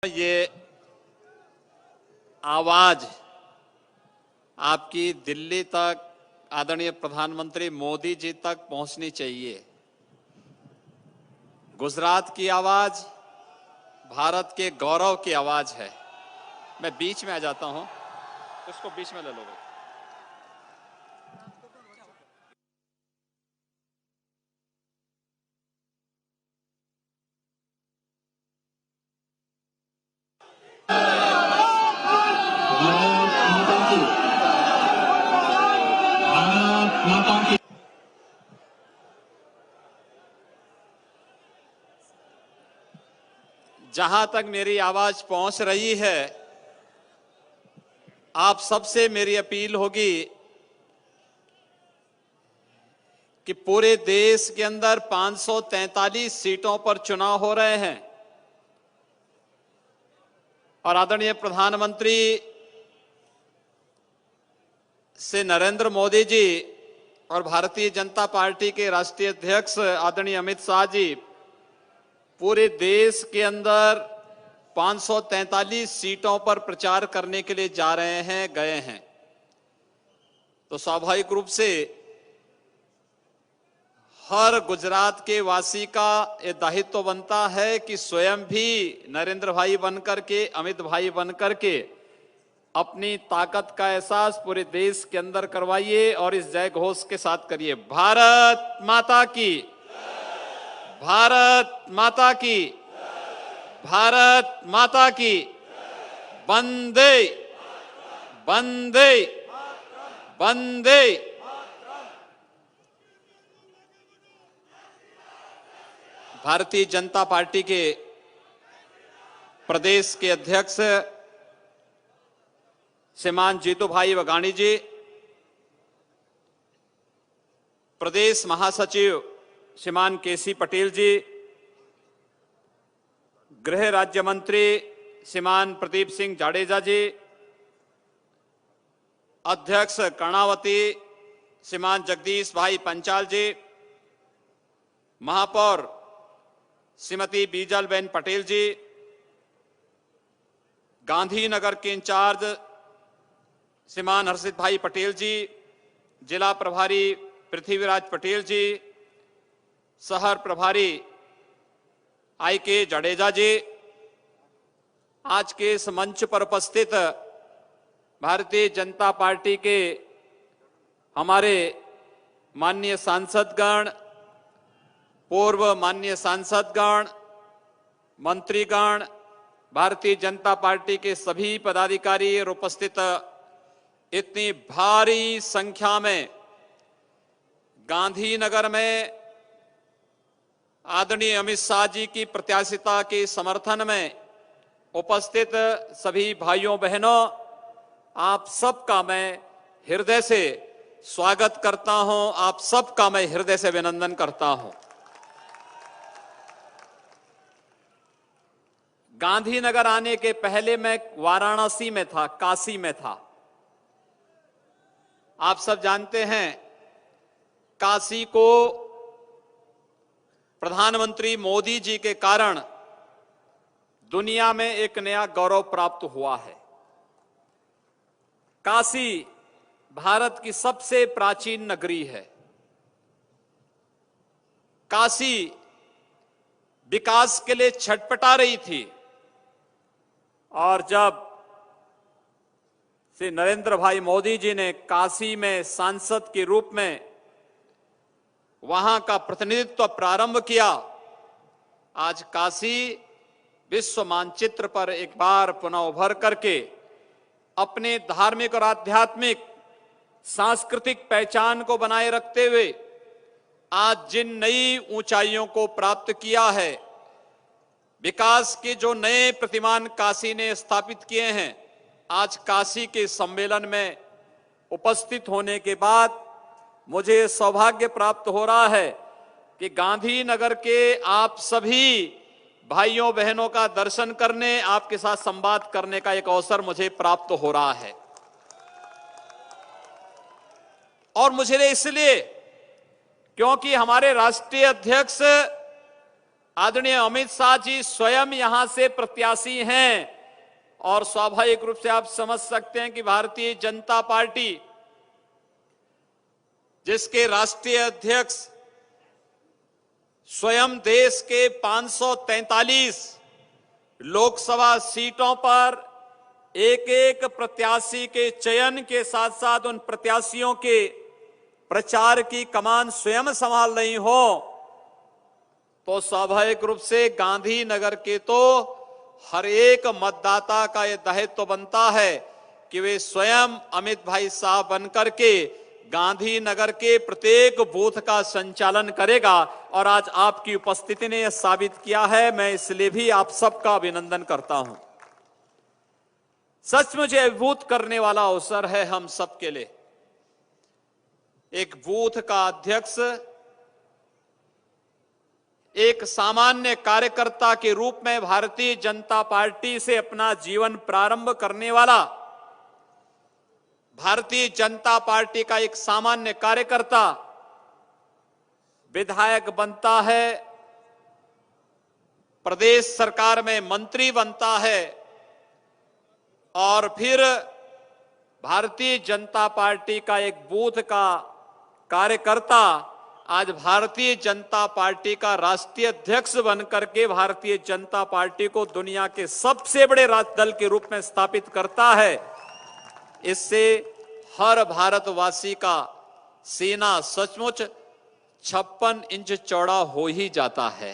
ये आवाज आपकी दिल्ली तक आदरणीय प्रधानमंत्री मोदी जी तक पहुंचनी चाहिए। गुजरात की आवाज भारत के गौरव की आवाज है। मैं बीच में आ जाता हूं, उसको बीच में ले लो। जहां तक मेरी आवाज पहुंच रही है, आप सबसे मेरी अपील होगी कि पूरे देश के अंदर 543 सीटों पर चुनाव हो रहे हैं और आदरणीय प्रधानमंत्री से नरेंद्र मोदी जी और भारतीय जनता पार्टी के राष्ट्रीय अध्यक्ष आदरणीय अमित शाह जी पूरे देश के अंदर 543 सीटों पर प्रचार करने के लिए जा रहे हैं, गए हैं। तो स्वाभाविक रूप से हर गुजरात के वासी का ये दायित्व बनता है कि स्वयं भी नरेंद्र भाई बनकर के, अमित भाई बनकर के अपनी ताकत का एहसास पूरे देश के अंदर करवाइए और इस जय घोष के साथ करिए। भारत माता की, भारत माता की, भारत माता की, वंदे वंदे वंदे। भारतीय जनता पार्टी के प्रदेश के अध्यक्ष श्रीमान जीतू भाई वघानी जी, प्रदेश महासचिव श्रीमान केसी पटेल जी, गृह राज्य मंत्री श्रीमान प्रदीप सिंह जाडेजा जी, अध्यक्ष कर्णावती श्रीमान जगदीश भाई पंचाल जी, महापौर श्रीमती बीजलबेन पटेल जी, गांधीनगर के इंचार्ज श्रीमान हर्षित भाई पटेल जी, जिला प्रभारी पृथ्वीराज पटेल जी, शहर प्रभारी आई के जाडेजा जी, आज के इस मंच पर उपस्थित भारतीय जनता पार्टी के हमारे माननीय सांसदगण, पूर्व माननीय सांसदगण, मंत्रीगण, भारतीय जनता पार्टी के सभी पदाधिकारी और उपस्थित इतनी भारी संख्या में गांधीनगर में आदरणीय अमित शाह जी की प्रत्याशिता के समर्थन में उपस्थित सभी भाइयों बहनों, आप सबका मैं हृदय से स्वागत करता हूं, आप सबका मैं हृदय से अभिनंदन करता हूं। गांधीनगर आने के पहले मैं वाराणसी में था, काशी में था। आप सब जानते हैं काशी को प्रधानमंत्री मोदी जी के कारण दुनिया में एक नया गौरव प्राप्त हुआ है। काशी भारत की सबसे प्राचीन नगरी है। काशी विकास के लिए छटपटा रही थी और जब श्री नरेंद्र भाई मोदी जी ने काशी में सांसद के रूप में वहां का प्रतिनिधित्व प्रारंभ किया, आज काशी विश्व मानचित्र पर एक बार पुनः उभर करके अपने धार्मिक और आध्यात्मिक सांस्कृतिक पहचान को बनाए रखते हुए आज जिन नई ऊंचाइयों को प्राप्त किया है, विकास के जो नए प्रतिमान काशी ने स्थापित किए हैं, आज काशी के सम्मेलन में उपस्थित होने के बाद मुझे सौभाग्य प्राप्त हो रहा है कि गांधीनगर के आप सभी भाइयों बहनों का दर्शन करने, आपके साथ संवाद करने का एक अवसर मुझे प्राप्त हो रहा है। और मुझे इसलिए क्योंकि हमारे राष्ट्रीय अध्यक्ष आदरणीय अमित शाह जी स्वयं यहां से प्रत्याशी हैं और स्वाभाविक रूप से आप समझ सकते हैं कि भारतीय जनता पार्टी जिसके राष्ट्रीय अध्यक्ष स्वयं देश के 543 लोकसभा सीटों पर एक एक प्रत्याशी के चयन के साथ साथ उन प्रत्याशियों के प्रचार की कमान स्वयं संभाल रही हो, तो स्वाभाविक रूप से गांधीनगर के तो हर एक मतदाता का यह दायित्व बनता है कि वे स्वयं अमित भाई साहब बनकर के गांधीनगर के प्रत्येक बूथ का संचालन करेगा। और आज आपकी उपस्थिति ने यह साबित किया है, मैं इसलिए भी आप सबका अभिनंदन करता हूं। सचमुच अभिभूत करने वाला अवसर है हम सबके लिए। एक बूथ का अध्यक्ष एक सामान्य कार्यकर्ता के रूप में भारतीय जनता पार्टी से अपना जीवन प्रारंभ करने वाला, भारतीय जनता पार्टी का एक सामान्य कार्यकर्ता विधायक बनता है, प्रदेश सरकार में मंत्री बनता है और फिर भारतीय जनता पार्टी का एक बूथ का कार्यकर्ता आज भारतीय जनता पार्टी का राष्ट्रीय अध्यक्ष बनकर के भारतीय जनता पार्टी को दुनिया के सबसे बड़े दल के रूप में स्थापित करता है। इससे हर भारतवासी का सीना सचमुच 56 इंच चौड़ा हो ही जाता है।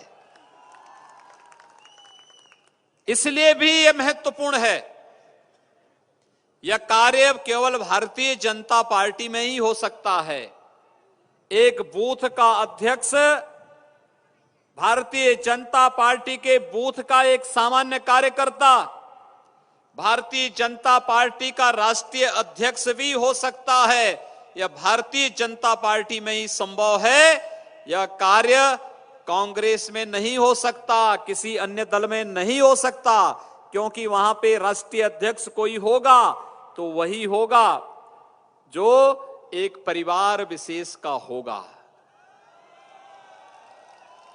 इसलिए भी यह महत्वपूर्ण है, यह कार्य केवल भारतीय जनता पार्टी में ही हो सकता है। एक बूथ का अध्यक्ष भारतीय जनता पार्टी के बूथ का एक सामान्य कार्यकर्ता भारतीय जनता पार्टी का राष्ट्रीय अध्यक्ष भी हो सकता है। यह भारतीय जनता पार्टी में ही संभव है। यह कार्य कांग्रेस में नहीं हो सकता, किसी अन्य दल में नहीं हो सकता, क्योंकि वहां पे राष्ट्रीय अध्यक्ष कोई होगा तो वही होगा जो एक परिवार विशेष का होगा।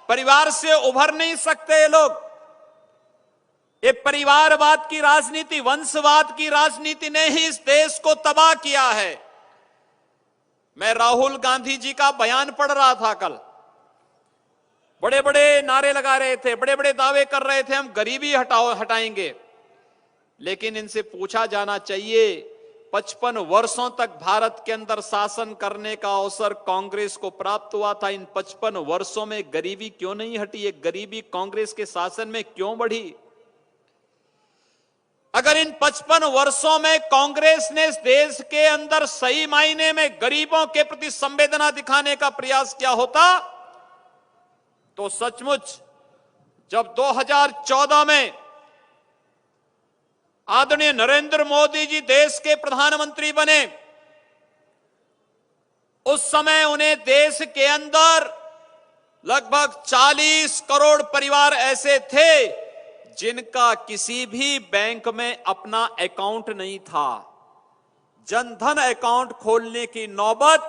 परिवार से उभर नहीं सकते ये लोग। ये परिवारवाद की राजनीति, वंशवाद की राजनीति ने ही इस देश को तबाह किया है। मैं राहुल गांधी जी का बयान पढ़ रहा था कल। बड़े बड़े नारे लगा रहे थे, बड़े बड़े दावे कर रहे थे, हम गरीबी हटाएंगे। लेकिन इनसे पूछा जाना चाहिए, 55 वर्षों तक भारत के अंदर शासन करने का अवसर कांग्रेस को प्राप्त हुआ था। इन 55 वर्षों में गरीबी क्यों नहीं हटी? ये गरीबी कांग्रेस के शासन में क्यों बढ़ी? अगर इन 55 वर्षों में कांग्रेस ने इस देश के अंदर सही मायने में गरीबों के प्रति संवेदना दिखाने का प्रयास किया होता, तो सचमुच जब 2014 में आदरणीय नरेंद्र मोदी जी देश के प्रधानमंत्री बने, उस समय उन्हें देश के अंदर लगभग 40 करोड़ परिवार ऐसे थे जिनका किसी भी बैंक में अपना अकाउंट नहीं था। जनधन अकाउंट खोलने की नौबत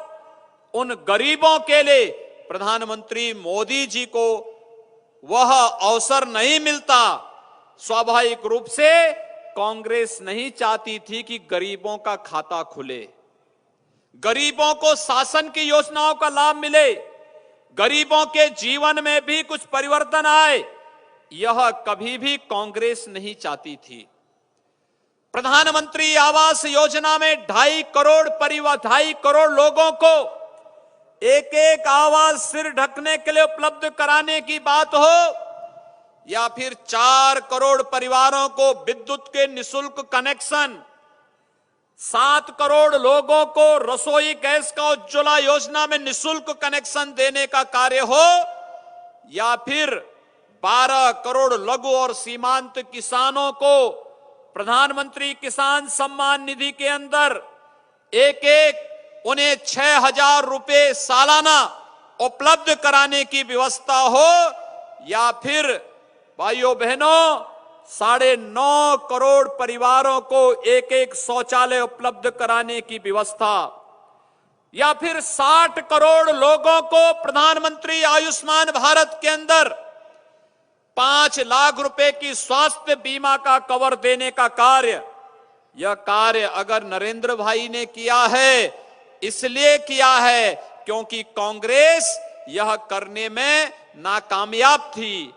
उन गरीबों के लिए प्रधानमंत्री मोदी जी को वह अवसर नहीं मिलता। स्वाभाविक रूप से कांग्रेस नहीं चाहती थी कि गरीबों का खाता खुले, गरीबों को शासन की योजनाओं का लाभ मिले, गरीबों के जीवन में भी कुछ परिवर्तन आए। यह कभी भी कांग्रेस नहीं चाहती थी। प्रधानमंत्री आवास योजना में 2.5 करोड़ लोगों को एक एक आवास सिर ढकने के लिए उपलब्ध कराने की बात हो, या फिर 4 करोड़ परिवारों को विद्युत के निशुल्क कनेक्शन, 7 करोड़ लोगों को रसोई गैस का उज्ज्वला योजना में निशुल्क कनेक्शन देने का कार्य हो, या फिर 12 करोड़ लघु और सीमांत किसानों को प्रधानमंत्री किसान सम्मान निधि के अंदर एक एक उन्हें 6,000 रुपए सालाना उपलब्ध कराने की व्यवस्था हो, या फिर भाइयों बहनों 9.5 करोड़ परिवारों को एक एक शौचालय उपलब्ध कराने की व्यवस्था, या फिर 60 करोड़ लोगों को प्रधानमंत्री आयुष्मान भारत के अंदर 5 लाख रुपए की स्वास्थ्य बीमा का कवर देने का कार्य, यह कार्य अगर नरेंद्र भाई ने किया है, इसलिए किया है क्योंकि कांग्रेस यह करने में नाकामयाब थी।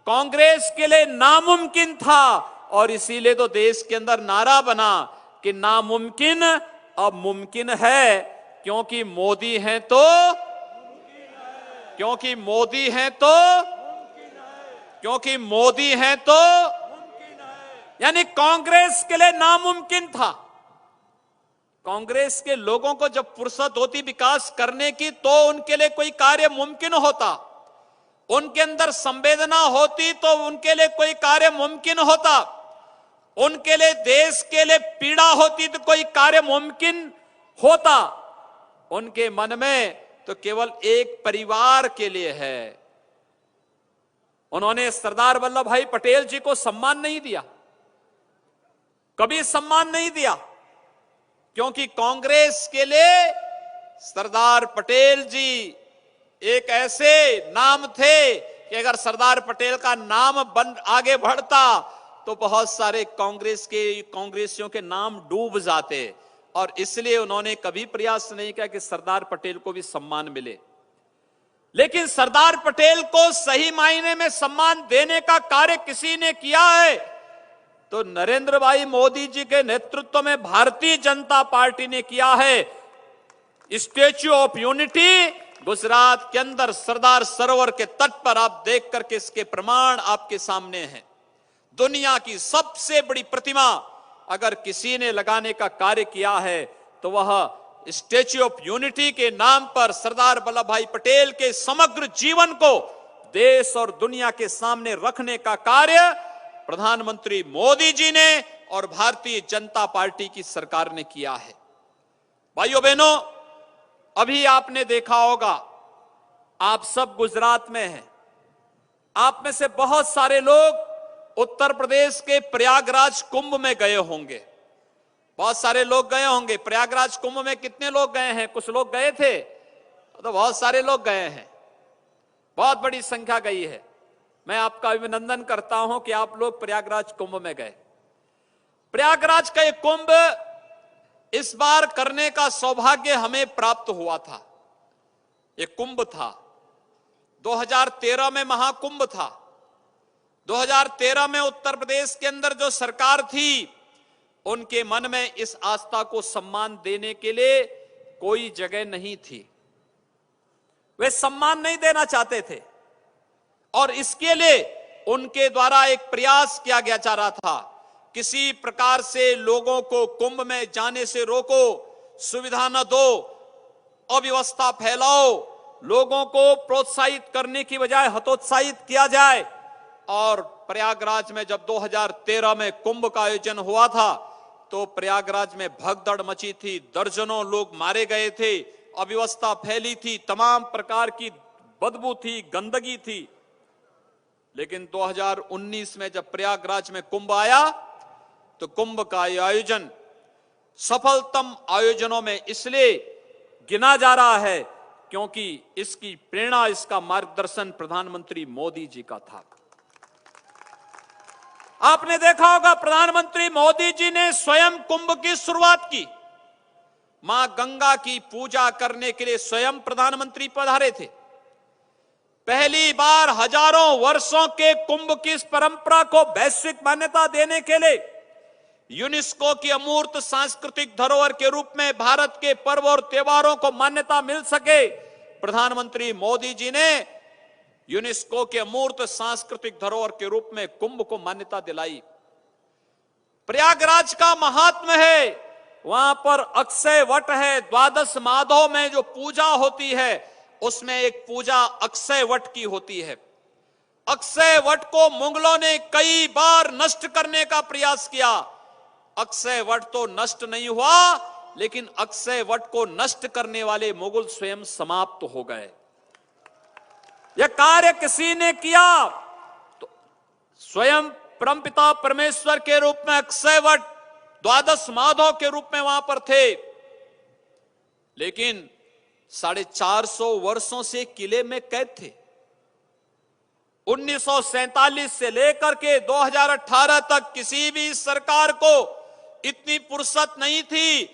कांग्रेस के लिए नामुमकिन था और इसीलिए तो देश के अंदर नारा बना कि नामुमकिन अब मुमकिन है, क्योंकि मोदी हैं तो, क्योंकि मोदी हैं तो, क्योंकि मोदी हैं तो, यानी कांग्रेस के लिए नामुमकिन था। कांग्रेस के लोगों को जब फुर्सत होती विकास करने की तो उनके लिए कोई कार्य मुमकिन होता, उनके अंदर संवेदना होती तो उनके लिए कोई कार्य मुमकिन होता, उनके लिए देश के लिए पीड़ा होती तो कोई कार्य मुमकिन होता। उनके मन में तो केवल एक परिवार के लिए है। उन्होंने सरदार वल्लभ भाई पटेल जी को सम्मान नहीं दिया, कभी सम्मान नहीं दिया, क्योंकि कांग्रेस के लिए सरदार पटेल जी एक ऐसे नाम थे कि अगर सरदार पटेल का नाम आगे बढ़ता तो बहुत सारे कांग्रेसियों के नाम डूब जाते, और इसलिए उन्होंने कभी प्रयास नहीं किया कि सरदार पटेल को भी सम्मान मिले। लेकिन सरदार पटेल को सही मायने में सम्मान देने का कार्य किसी ने किया है तो नरेंद्र भाई मोदी जी के नेतृत्व में भारतीय जनता पार्टी ने किया है। स्टैच्यू ऑफ यूनिटी गुजरात के अंदर सरदार सरोवर के तट पर आप देख करके इसके प्रमाण आपके सामने हैं। दुनिया की सबसे बड़ी प्रतिमा अगर किसी ने लगाने का कार्य किया है तो वह स्टैच्यू ऑफ यूनिटी के नाम पर सरदार वल्लभ भाई पटेल के समग्र जीवन को देश और दुनिया के सामने रखने का कार्य प्रधानमंत्री मोदी जी ने और भारतीय जनता पार्टी की सरकार ने किया है। भाइयों बहनों, अभी आपने देखा होगा, आप सब गुजरात में हैं, आप में से बहुत सारे लोग उत्तर प्रदेश के प्रयागराज कुंभ में गए होंगे, बहुत सारे लोग गए होंगे। प्रयागराज कुंभ में कितने लोग गए हैं? कुछ लोग गए थे तो बहुत सारे लोग गए हैं, बहुत बड़ी संख्या गई है। मैं आपका अभिनंदन करता हूं कि आप लोग प्रयागराज कुंभ में गए। प्रयागराज का एक कुंभ इस बार करने का सौभाग्य हमें प्राप्त हुआ था। एक कुंभ था, 2013 में महाकुंभ था। 2013 में उत्तर प्रदेश के अंदर जो सरकार थी उनके मन में इस आस्था को सम्मान देने के लिए कोई जगह नहीं थी, वे सम्मान नहीं देना चाहते थे और इसके लिए उनके द्वारा एक प्रयास किया गया जा रहा था, किसी प्रकार से लोगों को कुंभ में जाने से रोको, सुविधा न दो, अव्यवस्था फैलाओ, लोगों को प्रोत्साहित करने की बजाय हतोत्साहित किया जाए। और प्रयागराज में जब 2013 में कुंभ का आयोजन हुआ था तो प्रयागराज में भगदड़ मची थी, दर्जनों लोग मारे गए थे, अव्यवस्था फैली थी, तमाम प्रकार की बदबू थी, गंदगी थी। लेकिन 2019 में जब प्रयागराज में कुंभ आया तो कुंभ का आयोजन सफलतम आयोजनों में इसलिए गिना जा रहा है क्योंकि इसकी प्रेरणा, इसका मार्गदर्शन प्रधानमंत्री मोदी जी का था। आपने देखा होगा प्रधानमंत्री मोदी जी ने स्वयं कुंभ की शुरुआत की। मां गंगा की पूजा करने के लिए स्वयं प्रधानमंत्री पधारे थे। पहली बार हजारों वर्षों के कुंभ की इस परंपरा को वैश्विक मान्यता देने के लिए यूनेस्को की अमूर्त सांस्कृतिक धरोहर के रूप में भारत के पर्व और त्योहारों को मान्यता मिल सके, प्रधानमंत्री मोदी जी ने यूनेस्को के अमूर्त सांस्कृतिक धरोहर के रूप में कुंभ को मान्यता दिलाई। प्रयागराज का महात्म्य है, वहां पर अक्षय वट है, द्वादश माधव में जो पूजा होती है उसमें एक पूजा अक्षय वट की होती है। अक्षय वट को मुगलों ने कई बार नष्ट करने का प्रयास किया। अक्षय वट तो नष्ट नहीं हुआ, लेकिन अक्षय वट को नष्ट करने वाले मुगल स्वयं समाप्त हो गए। यह कार्य किसी ने किया तो स्वयं परमपिता परमेश्वर के रूप में अक्षय वट द्वादश माधव के रूप में वहां पर थे। लेकिन 450 वर्षों से किले में कैद थे। 1947 से लेकर के 2018 तक किसी भी सरकार को इतनी फुर्सत नहीं थी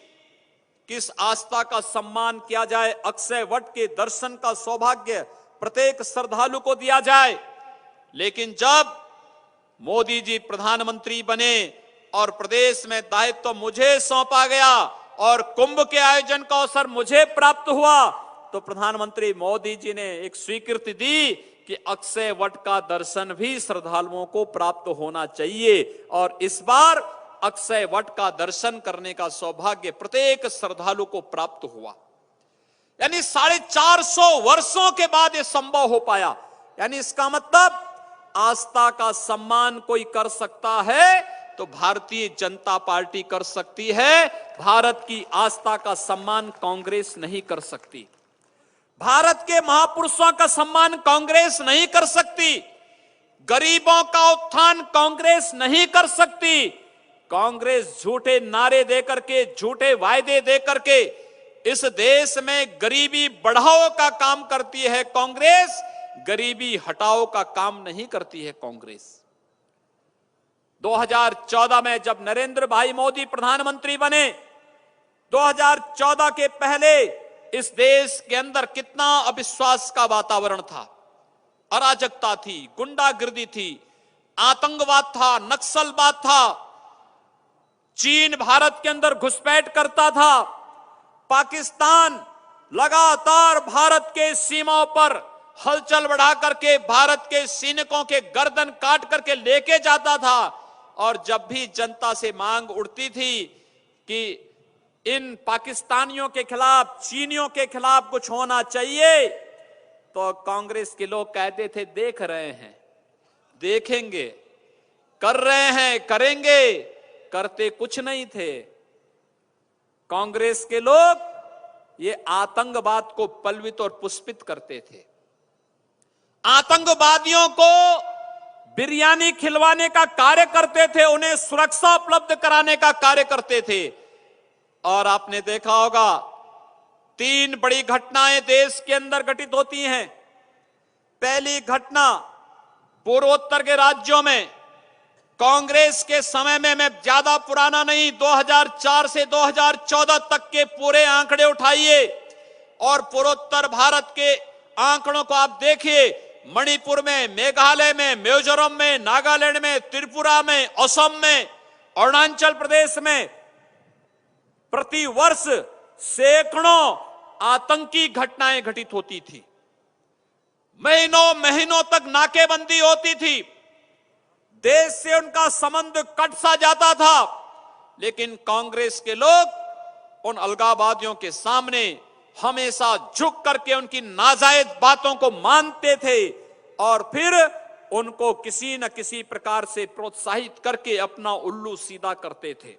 कि इस आस्था का सम्मान किया जाए, अक्षय वट के दर्शन का सौभाग्य प्रत्येक श्रद्धालु को दिया जाए। लेकिन जब मोदी जी प्रधानमंत्री बने और प्रदेश में दायित्व मुझे सौंपा गया और कुंभ के आयोजन का अवसर मुझे प्राप्त हुआ, तो प्रधानमंत्री मोदी जी ने एक स्वीकृति दी कि अक्षय वट का दर्शन भी श्रद्धालुओं को प्राप्त होना चाहिए। और इस बार अक्षय वट का दर्शन करने का सौभाग्य प्रत्येक श्रद्धालु को प्राप्त हुआ। यानी 450 वर्षों के बाद यह संभव हो पाया। यानी इसका मतलब आस्था का सम्मान कोई कर सकता है तो भारतीय जनता पार्टी कर सकती है। भारत की आस्था का सम्मान कांग्रेस नहीं कर सकती। भारत के महापुरुषों का सम्मान कांग्रेस नहीं कर सकती। गरीबों का उत्थान कांग्रेस नहीं कर सकती। कांग्रेस झूठे नारे देकर के, झूठे वायदे देकर के इस देश में गरीबी बढ़ाओ का काम करती है कांग्रेस, गरीबी हटाओ का काम नहीं करती है कांग्रेस। 2014 में जब नरेंद्र भाई मोदी प्रधानमंत्री बने, 2014 के पहले इस देश के अंदर कितना अविश्वास का वातावरण था, अराजकता थी, गुंडागिर्दी थी, आतंकवाद था, नक्सलवाद था, चीन भारत के अंदर घुसपैठ करता था, पाकिस्तान लगातार भारत के सीमाओं पर हलचल बढ़ा करके भारत के सैनिकों के गर्दन काट करके लेके जाता था। और जब भी जनता से मांग उठती थी कि इन पाकिस्तानियों के खिलाफ, चीनियों के खिलाफ कुछ होना चाहिए, तो कांग्रेस के लोग कहते थे देख रहे हैं, देखेंगे, कर रहे हैं, करेंगे, करते कुछ नहीं थे। कांग्रेस के लोग ये आतंकवाद को पलवित और पुष्पित करते थे। आतंकवादियों को बिरयानी खिलवाने का कार्य करते थे, उन्हें सुरक्षा उपलब्ध कराने का कार्य करते थे। और आपने देखा होगा 3 बड़ी घटनाएं देश के अंदर घटित होती हैं। पहली घटना पूर्वोत्तर के राज्यों में कांग्रेस के समय में, मैं ज्यादा पुराना नहीं, 2004 से 2014 तक के पूरे आंकड़े उठाइए और पूर्वोत्तर भारत के आंकड़ों को आप देखिए। मणिपुर में, मेघालय में, मिजोरम में, नागालैंड में, त्रिपुरा में, असम में, अरुणाचल प्रदेश में प्रति वर्ष सैकड़ों आतंकी घटनाएं घटित होती थी। महीनों महीनों तक नाकेबंदी होती थी, देश से उनका संबंध कट सा जाता था। लेकिन कांग्रेस के लोग उन अलगाववादियों के सामने हमेशा झुक करके उनकी नाजायज बातों को मानते थे और फिर उनको किसी न किसी प्रकार से प्रोत्साहित करके अपना उल्लू सीधा करते थे।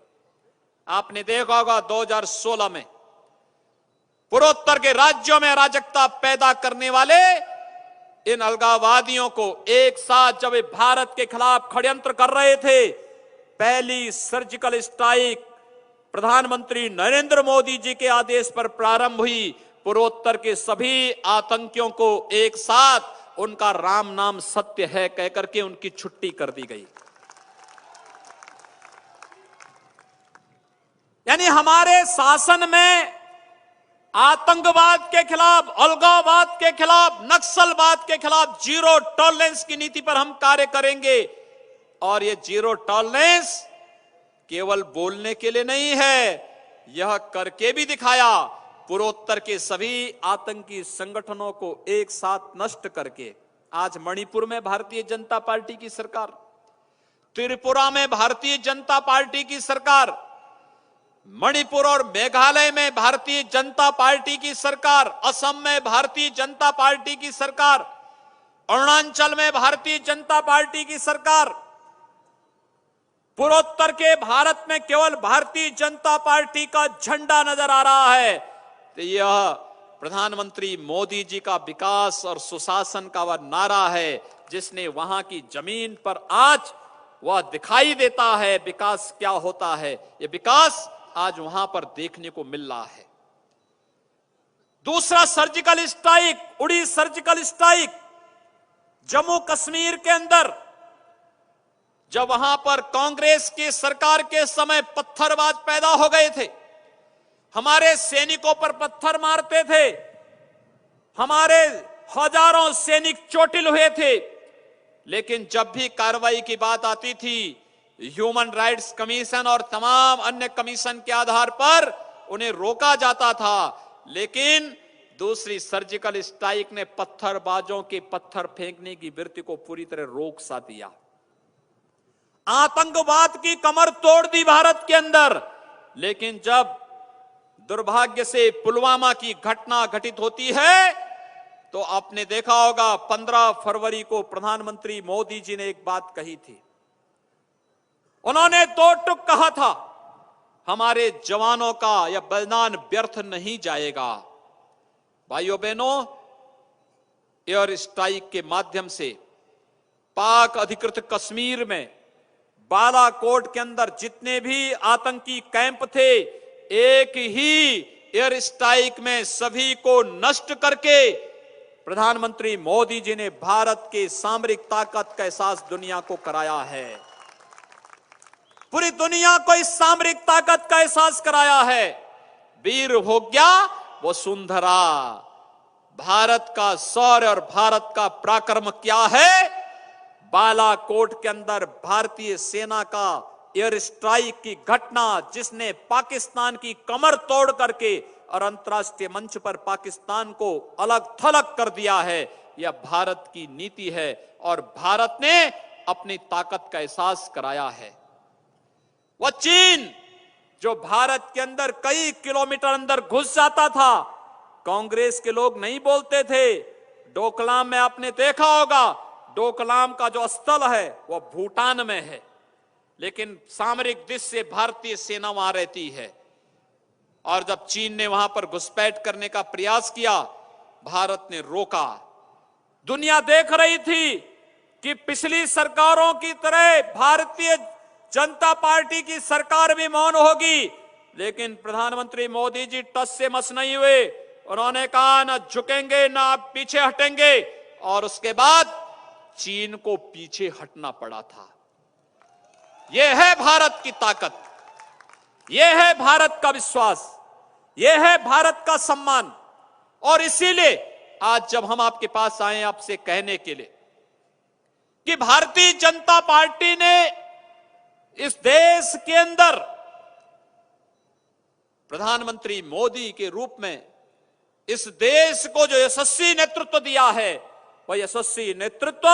आपने देखा होगा 2016 में पूर्वोत्तर के राज्यों में अराजकता पैदा करने वाले इन अलगाववादियों को एक साथ जब वे भारत के खिलाफ षड्यंत्र कर रहे थे, पहली सर्जिकल स्ट्राइक प्रधानमंत्री नरेंद्र मोदी जी के आदेश पर प्रारंभ हुई। पूर्वोत्तर के सभी आतंकियों को एक साथ उनका राम नाम सत्य है कहकर के उनकी छुट्टी कर दी गई। यानी हमारे शासन में आतंकवाद के खिलाफ, अलगाववाद के खिलाफ, नक्सलवाद के खिलाफ जीरो टॉलरेंस की नीति पर हम कार्य करेंगे। और ये जीरो टॉलरेंस केवल बोलने के लिए नहीं है, यह करके भी दिखाया। पूर्वोत्तर के सभी आतंकी संगठनों को एक साथ नष्ट करके आज मणिपुर में भारतीय जनता पार्टी की सरकार, त्रिपुरा में भारतीय जनता पार्टी की सरकार, मणिपुर और मेघालय में भारतीय जनता पार्टी की सरकार, असम में भारतीय जनता पार्टी की सरकार, अरुणाचल में भारतीय जनता पार्टी की सरकार, पूर्वोत्तर के भारत में केवल भारतीय जनता पार्टी का झंडा नजर आ रहा है। तो यह प्रधानमंत्री मोदी जी का विकास और सुशासन का वह नारा है जिसने वहां की जमीन पर आज वह दिखाई देता है विकास क्या होता है। यह विकास आज वहां पर देखने को मिल रहा है। दूसरा सर्जिकल स्ट्राइक, उड़ी सर्जिकल स्ट्राइक, जम्मू कश्मीर के अंदर जब वहां पर कांग्रेस की सरकार के समय पत्थरबाज पैदा हो गए थे, हमारे सैनिकों पर पत्थर मारते थे, हमारे हजारों सैनिक चोटिल हुए थे, लेकिन जब भी कार्रवाई की बात आती थी ह्यूमन राइट्स कमीशन और तमाम अन्य कमीशन के आधार पर उन्हें रोका जाता था। लेकिन दूसरी सर्जिकल स्ट्राइक ने पत्थरबाजों के पत्थर फेंकने की वृत्ति को पूरी तरह रोक सा दिया। आतंकवाद की कमर तोड़ दी भारत के अंदर। लेकिन जब दुर्भाग्य से पुलवामा की घटना घटित होती है तो आपने देखा होगा 15 फरवरी को प्रधानमंत्री मोदी जी ने एक बात कही थी। उन्होंने दो टुक कहा था, हमारे जवानों का यह बलिदान व्यर्थ नहीं जाएगा। भाइयों बहनों, एयर स्ट्राइक के माध्यम से पाक अधिकृत कश्मीर में बालाकोट के अंदर जितने भी आतंकी कैंप थे, एक ही एयर स्ट्राइक में सभी को नष्ट करके प्रधानमंत्री मोदी जी ने भारत के सामरिक ताकत का एहसास दुनिया को कराया है। पूरी दुनिया को इस सामरिक ताकत का एहसास कराया है। वीर हो गया वसुंधरा। भारत का शौर्य और भारत का पराक्रम क्या है? बालाकोट के अंदर भारतीय सेना का एयर स्ट्राइक की घटना, जिसने पाकिस्तान की कमर तोड़ करके और अंतर्राष्ट्रीय मंच पर पाकिस्तान को अलग थलग कर दिया है, यह भारत की नीति है और भारत ने अपनी ताकत का एहसास कराया है। वह चीन जो भारत के अंदर कई किलोमीटर अंदर घुस जाता था, कांग्रेस के लोग नहीं बोलते थे। डोकलाम में आपने देखा होगा, डोकलाम का जो स्थल है वह भूटान में है, लेकिन सामरिक दृष्टि से भारतीय सेना वहां रहती है। और जब चीन ने वहां पर घुसपैठ करने का प्रयास किया, भारत ने रोका। दुनिया देख रही थी कि पिछली सरकारों की तरह भारतीय जनता पार्टी की सरकार भी मौन होगी, लेकिन प्रधानमंत्री मोदी जी टस से मस नहीं हुए। उन्होंने कहा ना झुकेंगे ना पीछे हटेंगे, और उसके बाद चीन को पीछे हटना पड़ा था। यह है भारत की ताकत, यह है भारत का विश्वास, यह है भारत का सम्मान। और इसीलिए आज जब हम आपके पास आए आपसे कहने के लिए कि भारतीय जनता पार्टी ने इस देश के अंदर प्रधानमंत्री मोदी के रूप में इस देश को जो यशस्वी नेतृत्व दिया है, वह यशस्वी नेतृत्व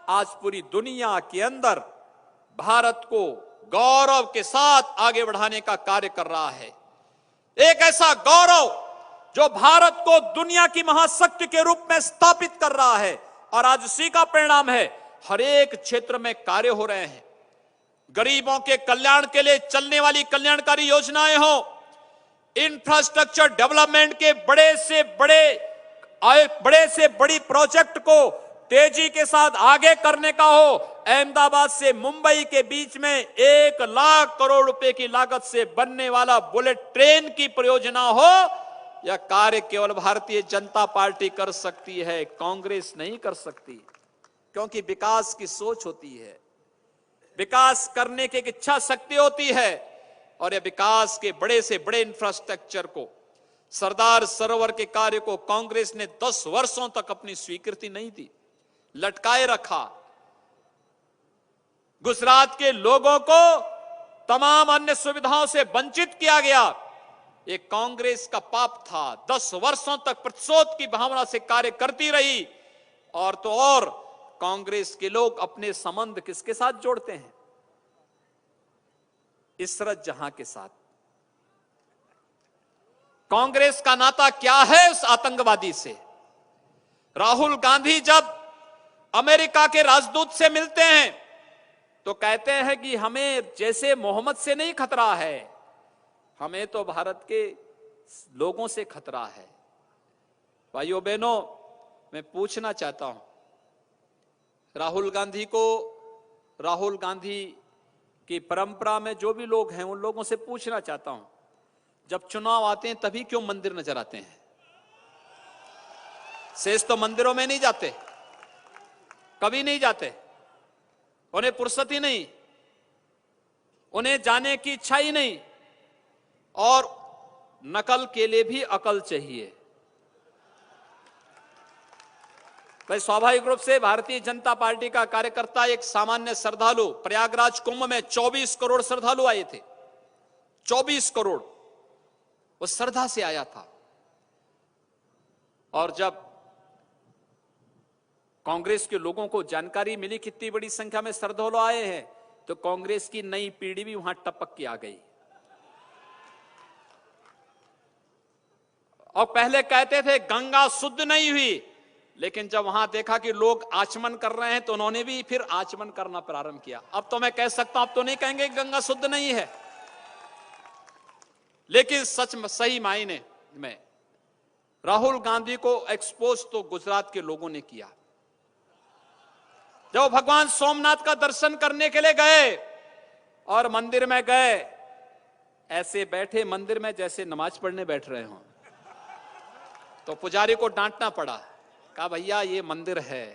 आज पूरी दुनिया के अंदर भारत को गौरव के साथ आगे बढ़ाने का कार्य कर रहा है। एक ऐसा गौरव जो भारत को दुनिया की महाशक्ति के रूप में स्थापित कर रहा है। और आज उसी का परिणाम है, हर एक क्षेत्र में कार्य हो रहे हैं। गरीबों के कल्याण के लिए चलने वाली कल्याणकारी योजनाएं हो, इंफ्रास्ट्रक्चर डेवलपमेंट के बड़े से बड़ी प्रोजेक्ट को तेजी के साथ आगे करने का हो, अहमदाबाद से मुंबई के बीच में 1 लाख करोड़ रुपए की लागत से बनने वाला बुलेट ट्रेन की परियोजना हो, यह कार्य केवल भारतीय जनता पार्टी कर सकती है, कांग्रेस नहीं कर सकती। क्योंकि विकास की सोच होती है, विकास करने की इच्छा शक्ति होती है, और यह विकास के बड़े से बड़े इंफ्रास्ट्रक्चर को, सरदार सरोवर के कार्य को कांग्रेस ने 10 वर्षों तक अपनी स्वीकृति नहीं दी, लटकाए रखा। गुजरात के लोगों को तमाम अन्य सुविधाओं से वंचित किया गया। ये कांग्रेस का पाप था। 10 वर्षों तक प्रतिशोध की भावना से कार्य करती रही। और तो और कांग्रेस के लोग अपने संबंध किसके साथ जोड़ते हैं? इशरत जहां के साथ। कांग्रेस का नाता क्या है उस आतंकवादी से? राहुल गांधी जब अमेरिका के राजदूत से मिलते हैं तो कहते हैं कि हमें जैसे मोहम्मद से नहीं खतरा है, हमें तो भारत के लोगों से खतरा है। भाइयों बहनों, मैं पूछना चाहता हूं, राहुल गांधी की परंपरा में जो भी लोग हैं उन लोगों से पूछना चाहता हूं, जब चुनाव आते हैं तभी क्यों मंदिर नजर आते हैं? शेष तो मंदिरों में नहीं जाते। कभी नहीं जाते, उन्हें फुर्सत ही नहीं, उन्हें जाने की इच्छा ही नहीं। और नकल के लिए भी अकल चाहिए। भाई स्वाभाविक रूप से भारतीय जनता पार्टी का कार्यकर्ता, एक सामान्य श्रद्धालु, प्रयागराज कुंभ में 24 करोड़ श्रद्धालु आए थे, 24 करोड़, वो श्रद्धा से आया था। और जब कांग्रेस के लोगों को जानकारी मिली कितनी बड़ी संख्या में श्रद्धालु आए हैं, तो कांग्रेस की नई पीढ़ी भी वहां टपक के आ गई। और पहले कहते थे गंगा शुद्ध नहीं हुई, लेकिन जब वहां देखा कि लोग आचमन कर रहे हैं तो उन्होंने भी फिर आचमन करना प्रारंभ किया। अब तो मैं कह सकता हूं, अब तो नहीं कहेंगे गंगा शुद्ध नहीं है, लेकिन सच सही मायने में राहुल गांधी को एक्सपोज तो गुजरात के लोगों ने किया। जब भगवान सोमनाथ का दर्शन करने के लिए गए और मंदिर में गए, ऐसे बैठे मंदिर में जैसे नमाज पढ़ने बैठ रहे हों, तो पुजारी को डांटना पड़ा। कहा भैया ये मंदिर है,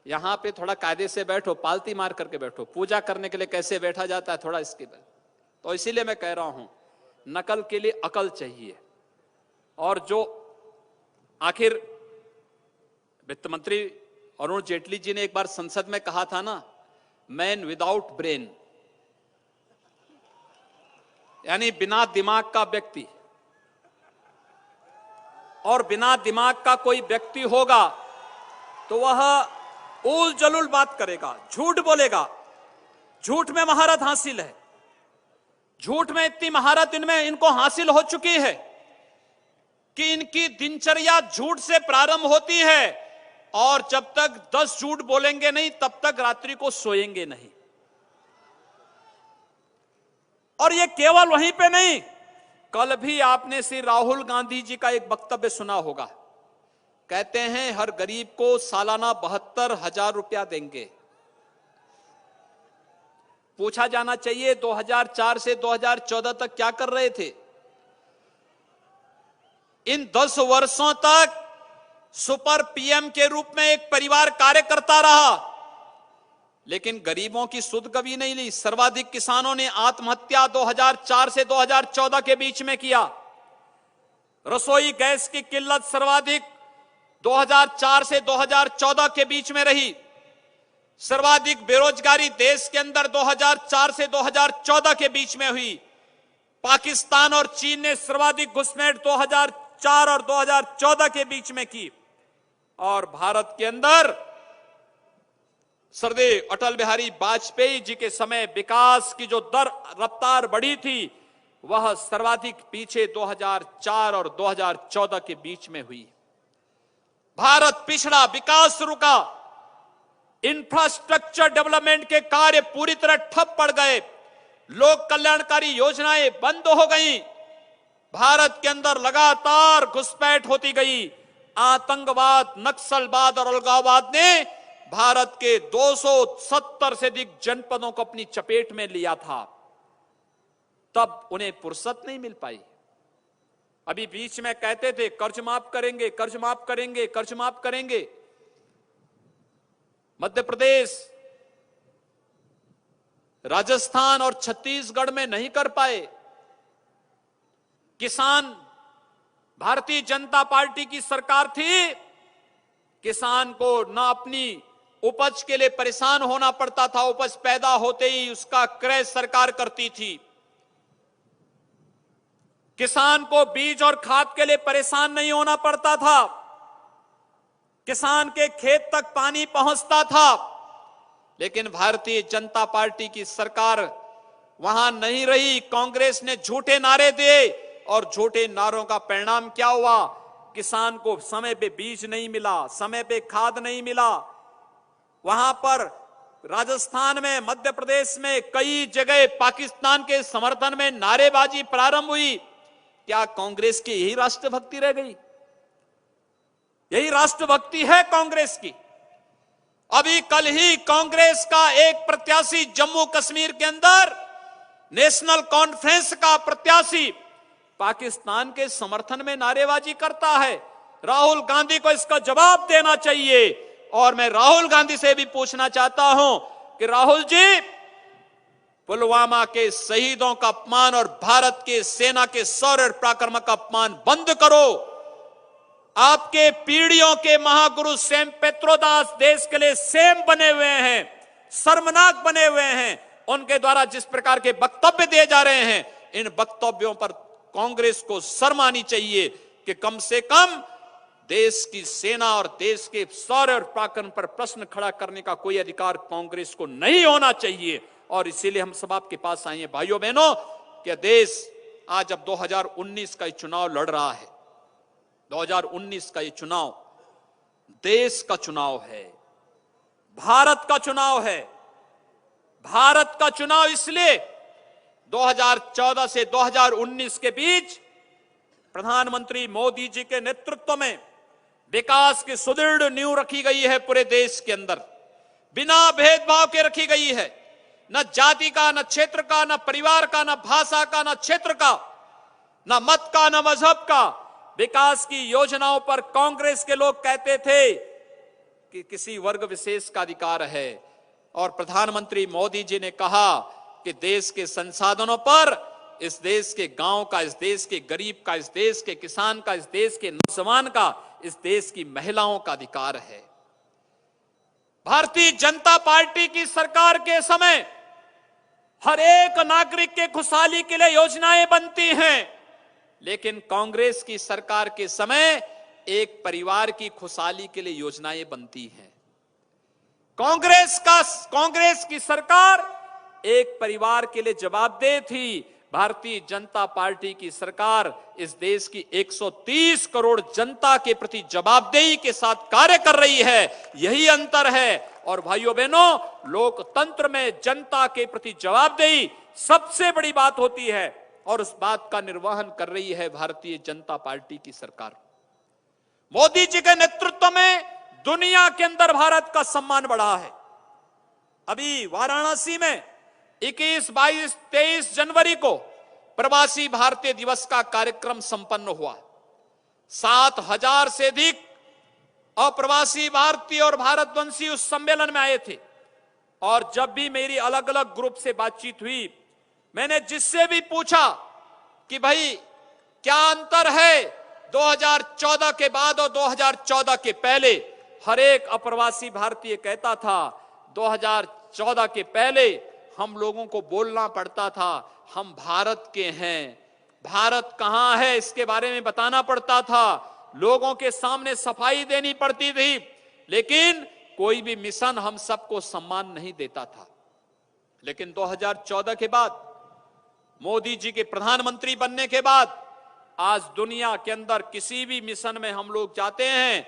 यहां पे थोड़ा कायदे से बैठो, पालती मार करके बैठो, पूजा करने के लिए कैसे बैठा जाता है थोड़ा इसके बाद। तो इसीलिए मैं कह रहा हूं, नकल के लिए अकल चाहिए। और जो आखिर वित्त मंत्री अरुण जेटली जी ने एक बार संसद में कहा था ना, मैन विदाउट ब्रेन, यानी बिना दिमाग का व्यक्ति। और बिना दिमाग का कोई व्यक्ति होगा तो वह उल जलूल बात करेगा, झूठ बोलेगा, झूठ में महारत हासिल है, झूठ में इतनी महारत इनको हासिल हो चुकी है कि इनकी दिनचर्या झूठ से प्रारंभ होती है, और जब तक 10 झूठ बोलेंगे नहीं तब तक रात्रि को सोएंगे नहीं। और ये केवल वहीं पे नहीं, कल भी आपने श्री राहुल गांधी जी का एक वक्तव्य सुना होगा। कहते हैं हर गरीब को सालाना 72,000 रुपया देंगे। पूछा जाना चाहिए 2004 से 2014 तक क्या कर रहे थे? इन 10 वर्षों तक सुपर पीएम के रूप में एक परिवार कार्य करता रहा, लेकिन गरीबों की सुध कभी नहीं ली। सर्वाधिक किसानों ने आत्महत्या 2004 से 2014 के बीच में किया। रसोई गैस की किल्लत सर्वाधिक 2004 से 2014 के बीच में रही। सर्वाधिक बेरोजगारी देश के अंदर 2004 से 2014 के बीच में हुई। पाकिस्तान और चीन ने सर्वाधिक घुसपैठ 2004 और 2014 के बीच में की। और भारत के अंदर श्रद्धेय अटल बिहारी वाजपेयी जी के समय विकास की जो दर रफ्तार बढ़ी थी, वह सर्वाधिक पीछे 2004 और 2014 के बीच में हुई। भारत पिछड़ा, विकास रुका, इंफ्रास्ट्रक्चर डेवलपमेंट के कार्य पूरी तरह ठप पड़ गए, लोक कल्याणकारी योजनाएं बंद हो गईं, भारत के अंदर लगातार घुसपैठ होती गई। आतंकवाद, नक्सलवाद और अलगाववाद ने भारत के 270 से अधिक जनपदों को अपनी चपेट में लिया था। तब उन्हें फुर्सत नहीं मिल पाई। अभी बीच में कहते थे कर्ज माफ करेंगे, कर्ज माफ करेंगे, कर्ज माफ करेंगे। मध्य प्रदेश, राजस्थान और छत्तीसगढ़ में नहीं कर पाए। किसान, भारतीय जनता पार्टी की सरकार थी, किसान को न अपनी उपज के लिए परेशान होना पड़ता था, उपज पैदा होते ही उसका क्रय सरकार करती थी। किसान को बीज और खाद के लिए परेशान नहीं होना पड़ता था, किसान के खेत तक पानी पहुंचता था। लेकिन भारतीय जनता पार्टी की सरकार वहां नहीं रही। कांग्रेस ने झूठे नारे दिए और झूठे नारों का परिणाम क्या हुआ? किसान को समय पे बीज नहीं मिला, समय पे खाद नहीं मिला। वहां पर राजस्थान में, मध्य प्रदेश में कई जगह पाकिस्तान के समर्थन में नारेबाजी प्रारंभ हुई। क्या कांग्रेस की यही राष्ट्रभक्ति रह गई? यही राष्ट्रभक्ति है कांग्रेस की? अभी कल ही कांग्रेस का एक प्रत्याशी जम्मू कश्मीर के अंदर नेशनल कॉन्फ्रेंस का प्रत्याशी पाकिस्तान के समर्थन में नारेबाजी करता है। राहुल गांधी को इसका जवाब देना चाहिए और मैं राहुल गांधी से भी पूछना चाहता हूं कि राहुल जी, पुलवामा के शहीदों का अपमान और भारत के सेना के शौर्य और पराक्रम का अपमान बंद करो। आपके पीढ़ियों के महागुरु सेम पेत्रोदास देश के लिए सेम बने हुए हैं, शर्मनाक बने हुए हैं। उनके द्वारा जिस प्रकार के वक्तव्य दिए जा रहे हैं, इन वक्तव्यों पर कांग्रेस को शर्म आनी चाहिए कि कम से कम देश की सेना और देश के शौर्य और पराक्रम पर प्रश्न खड़ा करने का कोई अधिकार कांग्रेस को नहीं होना चाहिए। और इसीलिए हम सब आपके पास आए हैं भाइयों बहनों, कि देश आज अब 2019 का चुनाव लड़ रहा है। 2019 का ये चुनाव देश का चुनाव है, भारत का चुनाव है। भारत का चुनाव इसलिए 2014 से 2019 के बीच प्रधानमंत्री मोदी जी के नेतृत्व में विकास की सुदृढ़ नींव रखी गई है। पूरे देश के अंदर बिना भेदभाव के रखी गई है। न जाति का, न क्षेत्र का, न परिवार का, न भाषा का, न क्षेत्र का, न मत का, न मजहब का। विकास की योजनाओं पर कांग्रेस के लोग कहते थे कि किसी वर्ग विशेष का अधिकार है, और प्रधानमंत्री मोदी जी ने कहा कि देश के संसाधनों पर इस देश के गांव का, इस देश के गरीब का, इस देश के किसान का, इस देश के नौजवान का, इस देश की महिलाओं का अधिकार है। भारतीय जनता पार्टी की सरकार के समय हर एक नागरिक के खुशहाली के लिए योजनाएं बनती हैं, लेकिन कांग्रेस की सरकार के समय एक परिवार की खुशहाली के लिए योजनाएं बनती हैं। कांग्रेस की सरकार एक परिवार के लिए जवाबदेह थी। भारतीय जनता पार्टी की सरकार इस देश की 130 करोड़ जनता के प्रति जवाबदेही के साथ कार्य कर रही है। यही अंतर है। और भाइयों बहनों, लोकतंत्र में जनता के प्रति जवाबदेही सबसे बड़ी बात होती है, और उस बात का निर्वहन कर रही है भारतीय जनता पार्टी की सरकार। मोदी जी के नेतृत्व में दुनिया के अंदर भारत का सम्मान बढ़ा है। अभी वाराणसी में 21, 22, 23 जनवरी को प्रवासी भारतीय दिवस का कार्यक्रम संपन्न हुआ। 7,000 से अधिक अप्रवासी भारतीय और भारतवंशी उस सम्मेलन में आए थे। और जब भी मेरी अलग अलग ग्रुप से बातचीत हुई, मैंने जिससे भी पूछा कि भाई क्या अंतर है 2014 के बाद और 2014 के पहले, हर एक अप्रवासी भारतीय कहता था 2014 के पहले हम लोगों को बोलना पड़ता था हम भारत के हैं, भारत कहां है इसके बारे में बताना पड़ता था, लोगों के सामने सफाई देनी पड़ती थी, लेकिन कोई भी मिशन हम सबको सम्मान नहीं देता था। लेकिन 2014 के बाद, मोदी जी के प्रधानमंत्री बनने के बाद, आज दुनिया के अंदर किसी भी मिशन में हम लोग जाते हैं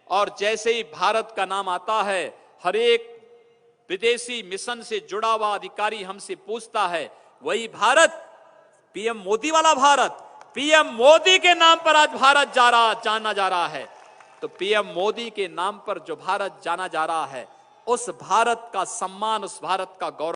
और जैसे ही भारत का नाम आता है, हर एक विदेशी मिशन से जुड़ा हुआ अधिकारी हमसे पूछता है वही भारत, पीएम मोदी वाला भारत, पीएम मोदी के नाम पर आज भारत जाना जा रहा है। तो पीएम मोदी के नाम पर जो भारत जाना जा रहा है, उस भारत का सम्मान, उस भारत का गौरव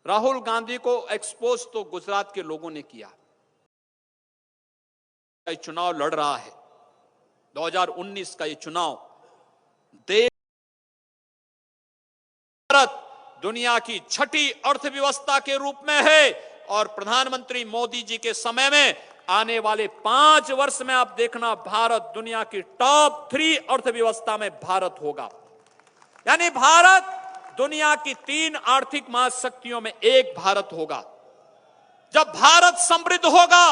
राहुल गांधी को एक्सपोज तो गुजरात के लोगों ने किया। चुनाव लड़ रहा है 2019 का ये चुनाव, देश भारत दुनिया की छठी अर्थव्यवस्था के रूप में है और प्रधानमंत्री मोदी जी के समय में आने वाले 5 वर्ष में आप देखना, भारत दुनिया की टॉप 3 अर्थव्यवस्था में भारत होगा। यानी भारत दुनिया की 3 आर्थिक महाशक्तियों में एक भारत होगा। जब भारत समृद्ध होगा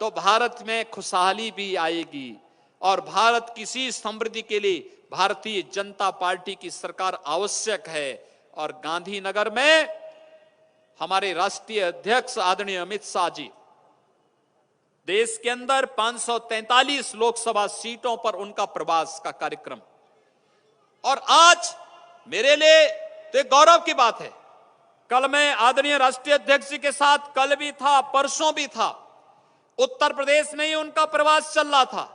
तो भारत में खुशहाली भी आएगी, और भारत किसी समृद्धि के लिए भारतीय जनता पार्टी की सरकार आवश्यक है। और गांधीनगर में हमारे राष्ट्रीय अध्यक्ष आदरणीय अमित शाह जी, देश के अंदर 543 लोकसभा सीटों पर उनका प्रवास का कार्यक्रम, और आज मेरे लिए तो गौरव की बात है। कल मैं आदरणीय राष्ट्रीय अध्यक्ष जी के साथ, कल भी था, परसों भी था, उत्तर प्रदेश में ही उनका प्रवास चल रहा था।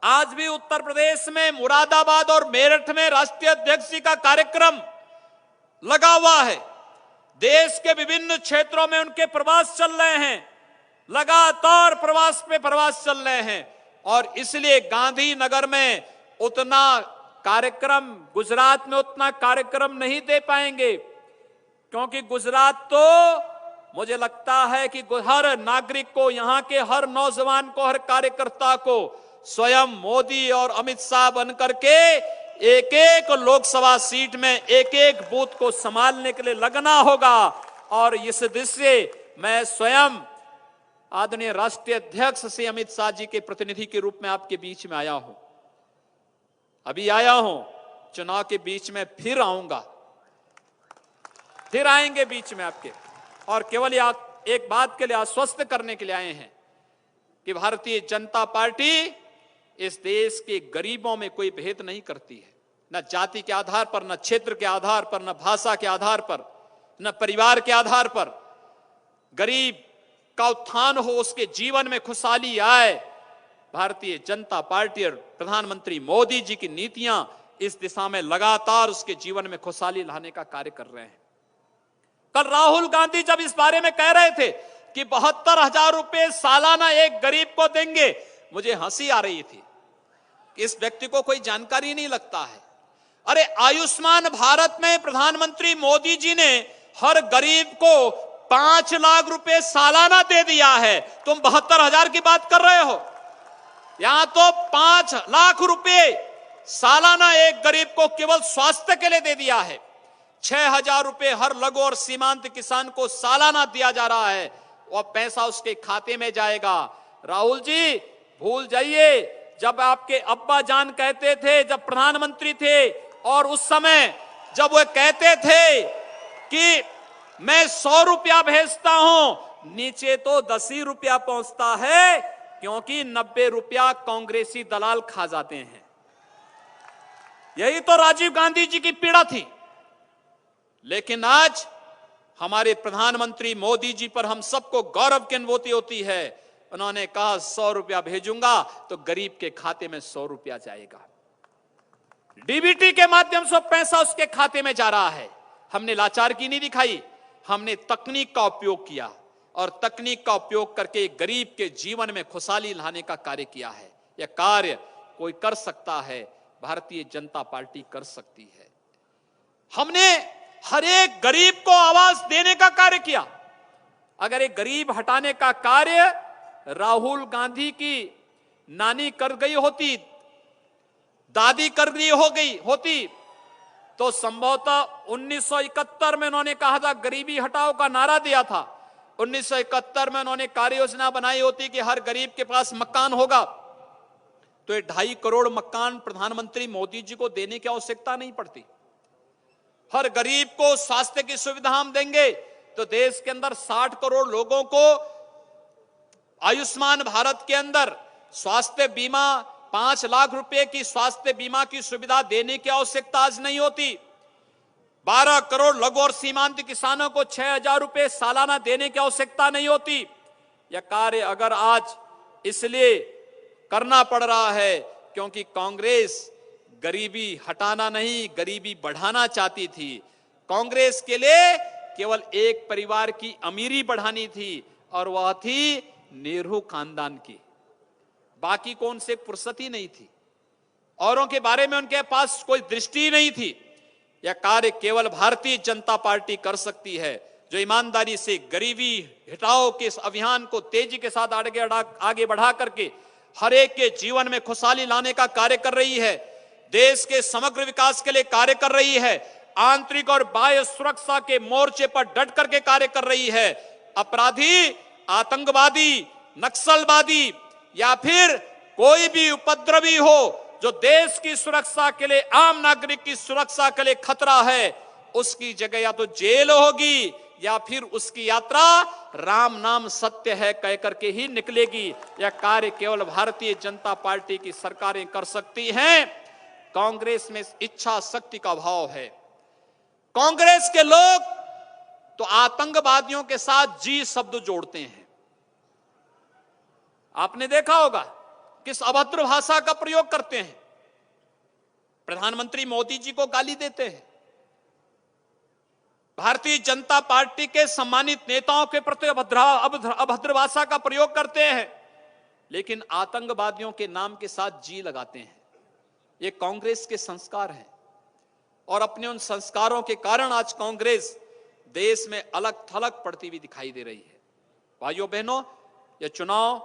आज भी उत्तर प्रदेश में मुरादाबाद और मेरठ में राष्ट्रीय अध्यक्ष जी का कार्यक्रम लगा हुआ है। देश के विभिन्न क्षेत्रों में उनके प्रवास चल रहे हैं, लगातार प्रवास पे प्रवास चल रहे हैं। और इसलिए गांधीनगर में उतना कार्यक्रम, गुजरात में उतना कार्यक्रम नहीं दे पाएंगे, क्योंकि गुजरात तो मुझे लगता है कि हर नागरिक को, यहां के हर नौजवान को, हर कार्यकर्ता को स्वयं मोदी और अमित शाह बनकर के एक एक लोकसभा सीट में एक एक बूथ को संभालने के लिए लगना होगा। और इस दृष्टि से मैं स्वयं आदरणीय राष्ट्रीय अध्यक्ष श्री अमित शाह जी के प्रतिनिधि के रूप में आपके बीच में आया हूं। अभी आया हूं, चुनाव के बीच में फिर आऊंगा, फिर आएंगे बीच में आपके, और केवल एक बात के लिए आश्वस्त करने के लिए आए हैं कि भारतीय जनता पार्टी इस देश के गरीबों में कोई भेद नहीं करती है, न जाति के आधार पर, न क्षेत्र के आधार पर, न भाषा के आधार पर, न परिवार के आधार पर। गरीब का उत्थान हो, उसके जीवन में खुशहाली आए, भारतीय जनता पार्टी और प्रधानमंत्री मोदी जी की नीतियां इस दिशा में लगातार उसके जीवन में खुशहाली लाने का कार्य कर रहे हैं। कल राहुल गांधी जब इस बारे में कह रहे थे कि 72,000 रुपए सालाना एक गरीब को देंगे, मुझे हंसी आ रही थी कि इस व्यक्ति को कोई जानकारी नहीं लगता है। अरे आयुष्मान भारत में प्रधानमंत्री मोदी जी ने हर गरीब को 5 लाख रुपए सालाना दे दिया है। तुम 72,000 की बात कर रहे हो, यहां तो 5 लाख रुपए सालाना एक गरीब को केवल स्वास्थ्य के लिए दे दिया है। 6,000 रुपए हर लघु और सीमांत किसान को सालाना दिया जा रहा है, और पैसा उसके खाते में जाएगा। राहुल जी भूल जाइए, जब आपके अब्बा जान कहते थे, जब प्रधानमंत्री थे, और उस समय जब वो कहते थे कि मैं 100 रुपया भेजता हूं, नीचे तो 10 ही रुपया पहुंचता है, क्योंकि 90 रुपया कांग्रेसी दलाल खा जाते हैं। यही तो राजीव गांधी जी की पीड़ा थी। लेकिन आज हमारे प्रधानमंत्री मोदी जी पर हम सबको गौरव की अनुभूति होती है। उन्होंने कहा 100 रुपया भेजूंगा तो गरीब के खाते में 100 रुपया जाएगा। डीबीटी के माध्यम से पैसा उसके खाते में जा रहा है। हमने लाचारगी नहीं दिखाई, हमने तकनीक का उपयोग किया, और तकनीक का उपयोग करके गरीब के जीवन में खुशहाली लाने का कार्य किया है। यह कार्य कोई कर सकता है, भारतीय जनता पार्टी कर सकती है। हमने हर एक गरीब को आवाज देने का कार्य किया। अगर एक गरीब हटाने का कार्य राहुल गांधी की नानी कर गई होती, दादी कर गई होती, तो संभवतः 1971 में उन्होंने कहा था, गरीबी हटाओ का नारा दिया था। 1971 में उन्होंने कार्य योजना बनाई होती कि हर गरीब के पास मकान होगा, तो ये 2.5 करोड़ मकान प्रधानमंत्री मोदी जी को देने की आवश्यकता नहीं पड़ती। हर गरीब को स्वास्थ्य की सुविधा हम देंगे तो देश के अंदर 60 करोड़ लोगों को आयुष्मान भारत के अंदर स्वास्थ्य बीमा, 5 लाख रुपए की स्वास्थ्य बीमा की सुविधा देने की आवश्यकता आज नहीं होती। 12 करोड़ लघु और सीमांत किसानों को 6,000 रुपए सालाना देने की आवश्यकता नहीं होती। यह कार्य अगर आज इसलिए करना पड़ रहा है क्योंकि कांग्रेस गरीबी हटाना नहीं, गरीबी बढ़ाना चाहती थी। कांग्रेस के लिए केवल एक परिवार की अमीरी बढ़ानी थी, और वह थी नेहरू खानदान की। बाकी को उनसे फुर्सत ही नहीं थी, औरों के बारे में उनके पास कोई दृष्टि नहीं थी। यह कार्य केवल भारतीय जनता पार्टी कर सकती है, जो ईमानदारी से गरीबी हटाओ के इस अभियान को तेजी के साथ आगे बढ़ा करके हर एक के जीवन में खुशहाली लाने का कार्य कर रही है, देश के समग्र विकास के लिए कार्य कर रही है, आंतरिक और बाह्य सुरक्षा के मोर्चे पर डट करके कार्य कर रही है। अपराधी, आतंकवादी, नक्सलवादी या फिर कोई भी उपद्रवी हो जो देश की सुरक्षा के लिए, आम नागरिक की सुरक्षा के लिए खतरा है, उसकी जगह या तो जेल होगी या फिर उसकी यात्रा राम नाम सत्य है कह करके ही निकलेगी। यह कार्य केवल भारतीय जनता पार्टी की सरकारें कर सकती हैं। कांग्रेस में इच्छा शक्ति का अभाव है। कांग्रेस के लोग तो आतंकवादियों के साथ जी शब्द जोड़ते हैं। आपने देखा होगा किस अभद्र भाषा का प्रयोग करते हैं। प्रधानमंत्री मोदी जी को गाली देते हैं, भारतीय जनता पार्टी के सम्मानित नेताओं के प्रति अभद्र भाषा का प्रयोग करते हैं, लेकिन आतंकवादियों के नाम के साथ जी लगाते हैं। ये कांग्रेस के संस्कार हैं और अपने उन संस्कारों के कारण आज कांग्रेस देश में अलग थलग पड़ती हुई दिखाई दे रही है। भाइयों बहनों, यह चुनाव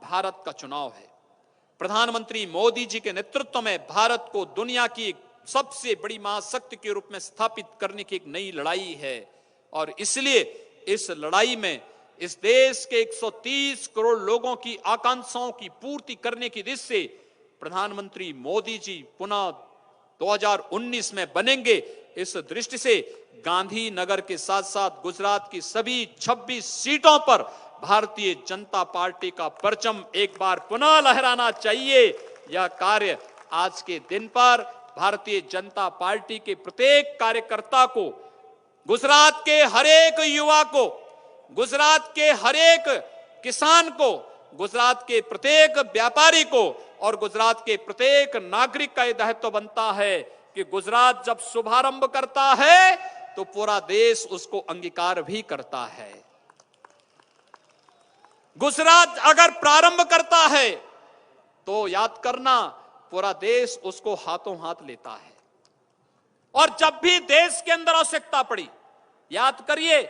भारत का चुनाव है। प्रधानमंत्री मोदी जी के नेतृत्व में भारत को दुनिया की सबसे बड़ी महाशक्ति के रूप में स्थापित करने की एक नई लड़ाई है और इसलिए इस लड़ाई में इस देश के 130 करोड़ लोगों की आकांक्षाओं की पूर्ति करने की दिशा से प्रधानमंत्री मोदी जी पुनः 2019 में बनेंगे। इस दृष्टि से गांधीनगर के साथ साथ गुजरात की सभी 26 सीटों पर भारतीय जनता पार्टी का परचम एक बार पुनः लहराना चाहिए। यह कार्य आज के दिन पर भारतीय जनता पार्टी के प्रत्येक कार्यकर्ता को, गुजरात के हर एक युवा को, गुजरात के हर एक किसान को, गुजरात के प्रत्येक व्यापारी को और गुजरात के प्रत्येक नागरिक का यह दायित्व बनता है कि गुजरात जब शुभारंभ करता है तो पूरा देश उसको अंगीकार भी करता है। गुजरात अगर प्रारंभ करता है तो याद करना पूरा देश उसको हाथों हाथ लेता है। और जब भी देश के अंदर आवश्यकता पड़ी, याद करिए,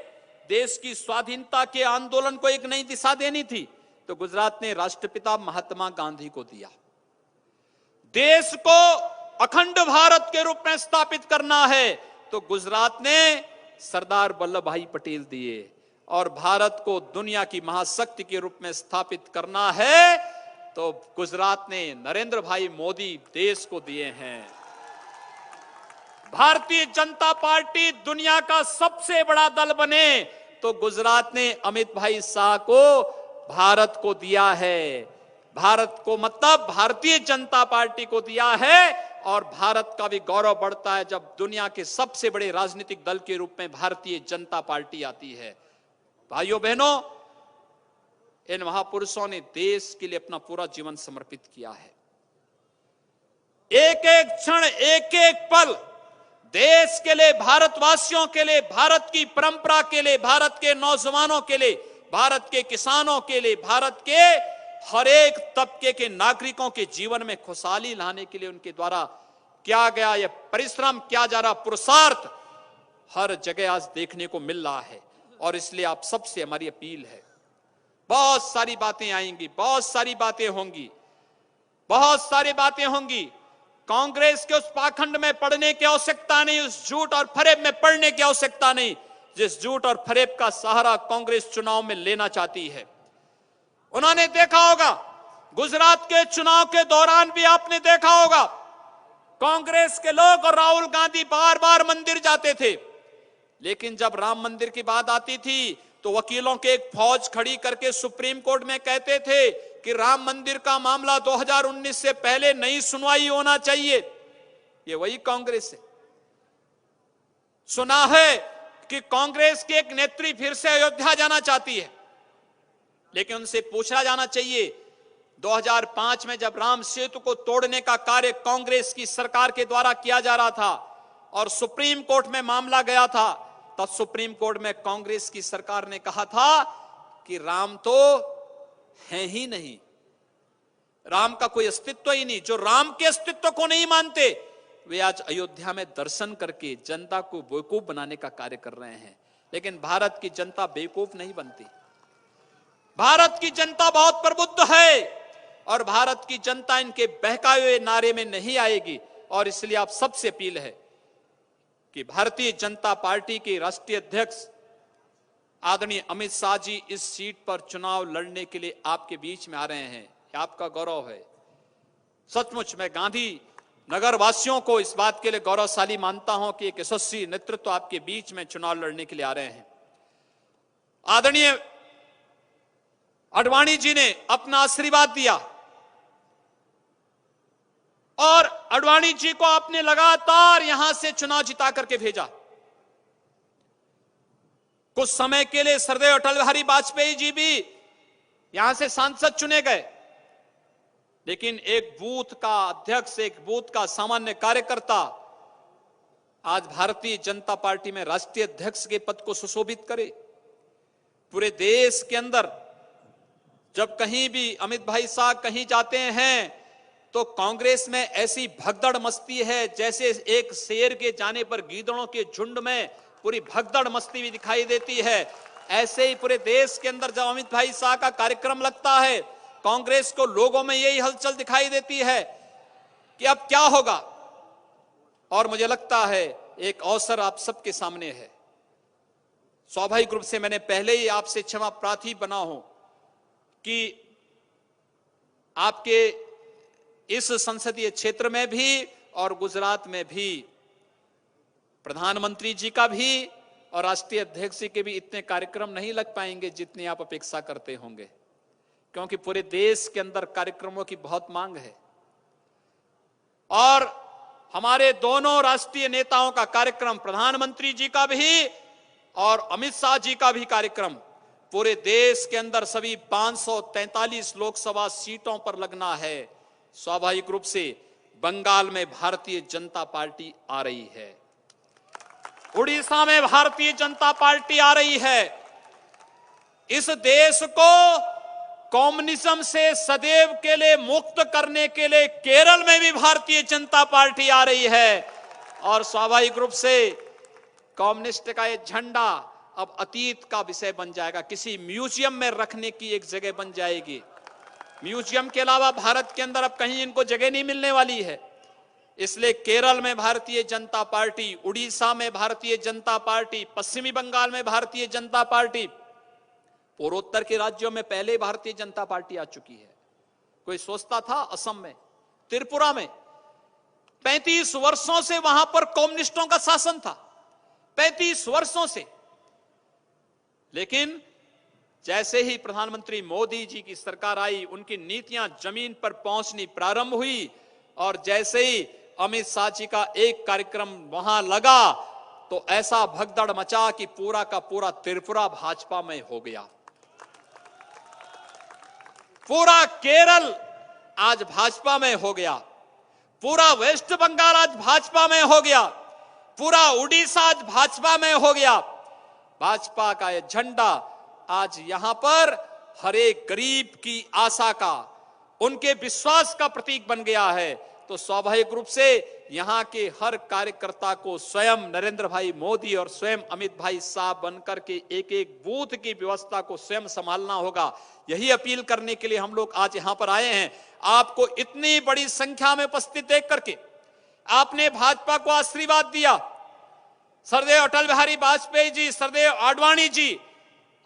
देश की स्वाधीनता के आंदोलन को एक नई दिशा देनी थी तो गुजरात ने राष्ट्रपिता महात्मा गांधी को दिया। देश को अखंड भारत के रूप में स्थापित करना है तो गुजरात ने सरदार वल्लभ भाई पटेल दिए और भारत को दुनिया की महाशक्ति के रूप में स्थापित करना है तो गुजरात ने नरेंद्र भाई मोदी देश को दिए हैं। भारतीय जनता पार्टी दुनिया का सबसे बड़ा दल बने तो गुजरात ने अमित भाई शाह को भारत को दिया है। भारत को मतलब भारतीय जनता पार्टी को दिया है और भारत का भी गौरव बढ़ता है जब दुनिया के सबसे बड़े राजनीतिक दल के रूप में भारतीय जनता पार्टी आती है। भाइयों बहनों, इन महापुरुषों ने देश के लिए अपना पूरा जीवन समर्पित किया है। एक एक क्षण, एक एक पल देश के लिए, भारतवासियों के लिए, भारत की परंपरा के लिए, भारत के नौजवानों के लिए, भारत के किसानों के लिए, भारत के हर एक तबके के नागरिकों के जीवन में खुशहाली लाने के लिए उनके द्वारा किया गया यह परिश्रम, किया जा रहा पुरुषार्थ हर जगह आज देखने को मिल रहा है। और इसलिए आप सबसे हमारी अपील है, बहुत सारी बातें आएंगी, बहुत सारी बातें होंगी, बहुत सारी बातें होंगी। कांग्रेस के उस पाखंड में पड़ने की आवश्यकता नहीं, उस झूठ और फरेब में पड़ने की आवश्यकता नहीं जिस झूठ और फरेब का सहारा कांग्रेस चुनाव में लेना चाहती है। उन्होंने देखा होगा, गुजरात के चुनाव के दौरान भी आपने देखा होगा, कांग्रेस के लोग और राहुल गांधी बार बार मंदिर जाते थे, लेकिन जब राम मंदिर की बात आती थी तो वकीलों के एक फौज खड़ी करके सुप्रीम कोर्ट में कहते थे कि राम मंदिर का मामला 2019 से पहले नई सुनवाई होना चाहिए। ये वही कांग्रेस है। सुना है कि कांग्रेस की एक नेत्री फिर से अयोध्या जाना चाहती है, लेकिन उनसे पूछा जाना चाहिए 2005 में जब राम सेतु को तोड़ने का कार्य कांग्रेस की सरकार के द्वारा किया जा रहा था और सुप्रीम कोर्ट में मामला गया था, तब सुप्रीम कोर्ट में कांग्रेस की सरकार ने कहा था कि राम तो है ही नहीं, राम का कोई अस्तित्व ही नहीं। जो राम के अस्तित्व को नहीं मानते वे आज अयोध्या में दर्शन करके जनता को बेवकूफ बनाने का कार्य कर रहे हैं। लेकिन भारत की जनता बेवकूफ नहीं बनती। भारत की जनता बहुत प्रबुद्ध है और भारत की जनता इनके बहकाए हुए नारे में नहीं आएगी। और इसलिए आप सबसे अपील है कि भारतीय जनता पार्टी के राष्ट्रीय अध्यक्ष आदरणीय अमित शाह जी इस सीट पर चुनाव लड़ने के लिए आपके बीच में आ रहे हैं। आपका गौरव है। सचमुच मैं गांधी नगर वासियों को इस बात के लिए गौरवशाली मानता हूं कि एक यशस्वी नेतृत्व आपके बीच में चुनाव लड़ने के लिए आ रहे हैं। आदरणीय आडवाणी जी ने अपना आशीर्वाद दिया और आडवाणी जी को आपने लगातार यहां से चुनाव जिता करके भेजा। कुछ समय के लिए सरदेव अटल बिहारी वाजपेयी जी भी यहां से सांसद चुने गए, लेकिन एक बूथ का अध्यक्ष, एक बूथ का सामान्य कार्यकर्ता आज भारतीय जनता पार्टी में राष्ट्रीय अध्यक्ष के पद को सुशोभित करे। पूरे देश के अंदर जब कहीं भी अमित भाई शाह कहीं जाते हैं तो कांग्रेस में ऐसी भगदड़ मस्ती है जैसे एक शेर के जाने पर गीदड़ों के झुंड में पूरी भगदड़ मस्ती भी दिखाई देती है। ऐसे ही पूरे देश के अंदर जब अमित भाई शाह का कार्यक्रम लगता है, कांग्रेस को लोगों में यही हलचल दिखाई देती है कि अब क्या होगा। और मुझे लगता है एक अवसर आप सबके सामने है। स्वाभाविक रूप से मैंने पहले ही आपसे क्षमा प्रार्थी बना हूं कि आपके इस संसदीय क्षेत्र में भी और गुजरात में भी प्रधानमंत्री जी का भी और राष्ट्रीय अध्यक्ष जी के भी इतने कार्यक्रम नहीं लग पाएंगे जितनी आप अपेक्षा करते होंगे, क्योंकि पूरे देश के अंदर कार्यक्रमों की बहुत मांग है। और हमारे दोनों राष्ट्रीय नेताओं का कार्यक्रम, प्रधानमंत्री जी का भी और अमित शाह जी का भी कार्यक्रम पूरे देश के अंदर सभी 543 लोकसभा सीटों पर लगना है। स्वाभाविक रूप से बंगाल में भारतीय जनता पार्टी आ रही है, उड़ीसा में भारतीय जनता पार्टी आ रही है। इस देश को कम्युनिज्म से सदैव के लिए मुक्त करने के लिए केरल में भी भारतीय जनता पार्टी आ रही है। और स्वाभाविक रूप से कम्युनिस्ट का ये झंडा अब अतीत का विषय बन जाएगा, किसी म्यूजियम में रखने की एक जगह बन जाएगी। म्यूजियम के अलावा भारत के अंदर अब कहीं इनको जगह नहीं मिलने वाली है। इसलिए केरल में भारतीय जनता पार्टी, उड़ीसा में भारतीय जनता पार्टी, पश्चिमी बंगाल में भारतीय जनता पार्टी, पूर्वोत्तर के राज्यों में पहले भारतीय जनता पार्टी आ चुकी है। कोई सोचता था असम में, त्रिपुरा में 35 वर्षों से वहां पर कम्युनिस्टों का शासन था, 35 वर्षों से। लेकिन जैसे ही प्रधानमंत्री मोदी जी की सरकार आई, उनकी नीतियां जमीन पर पहुंचनी प्रारंभ हुई और जैसे ही अमित शाह जी का एक कार्यक्रम वहां लगा तो ऐसा भगदड़ मचा कि पूरा का पूरा त्रिपुरा भाजपा में हो गया। पूरा केरल आज भाजपा में हो गया, पूरा वेस्ट बंगाल आज भाजपा में हो गया, पूरा उड़ीसा आज भाजपा में हो गया। भाजपा का यह झंडा आज यहां पर हर एक गरीब की आशा का, उनके विश्वास का प्रतीक बन गया है। तो स्वाभाविक रूप से यहां के हर कार्यकर्ता को स्वयं नरेंद्र भाई मोदी और स्वयं अमित भाई शाह बनकर के एक एक बूथ की व्यवस्था को स्वयं संभालना होगा। यही अपील करने के लिए हम लोग आज यहां पर आए हैं। आपको इतनी बड़ी संख्या में उपस्थित देख करके आपने भाजपा को आशीर्वाद दिया, सरदेव अटल बिहारी वाजपेयी जी, सरदेव आडवाणी जी,